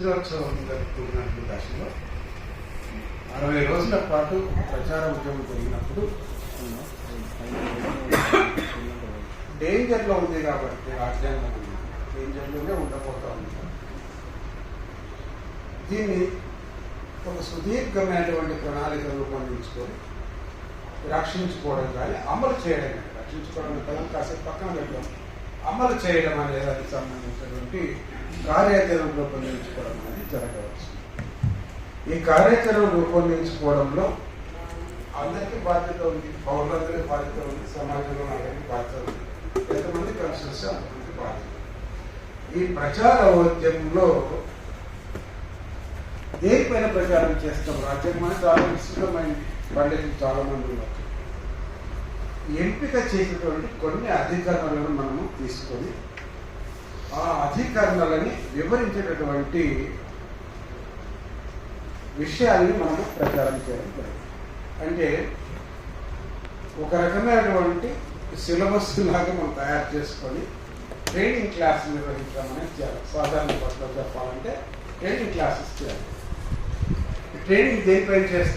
వజ్రోత్సవం జరుపుకున్నటువంటి దశలో 60 రోజుల పాటు ప్రచార ఉద్యమం జరిగినప్పుడు డేంజర్లో ఉంది కాబట్టి రాజ్యాంగం డేంజర్లోనే ఉండబోతా ఉంది. దీన్ని ఒక సుదీర్ఘమైనటువంటి ప్రణాళిక రూపొందించుకొని రక్షించుకోవడం కానీ అమలు చేయడం కానీ, రక్షించుకోవడం కదా కాసేపు పక్కన పెట్టడం, అమలు చేయడం అనేది దానికి సంబంధించినటువంటి కార్యాచరణ రూపొందించుకోవడం అనేది జరగవచ్చు. ఈ కార్యాచరణ రూపొందించుకోవడంలో అందరికీ బాధ్యత ఉంది, పౌరులందరికీ బాధ్యత ఉంది, సమాజంలో అందరికీ బాధ్యత ఉంది, ఎంతమంది కలిసి అంతమంది బాధ్యత. ఈ ప్రచార ఉద్యమంలో దేనిపైన ప్రచారం చేస్తాం? రాజ్యాంగం అనేది చాలా విస్తృతమైంది, పండితులు చాలా మంది ఉన్నారు. ఎంపిక చేసినటువంటి కొన్ని అధికరణలను మనము తీసుకొని ఆ అధికరణలని వివరించేటటువంటి విషయాల్ని మనము ప్రచారం చేయడం జరుగుతుంది. అంటే ఒక రకమైనటువంటి సిలబస్ లాగా మనం తయారు చేసుకొని ట్రైనింగ్ క్లాస్ నిర్వహించడం అనేది చేయాలి. సాధారణ భాషలో చెప్పాలంటే ట్రైనింగ్ క్లాసెస్ చేయాలి. ట్రైనింగ్ దేనిపైన చేస్తాం?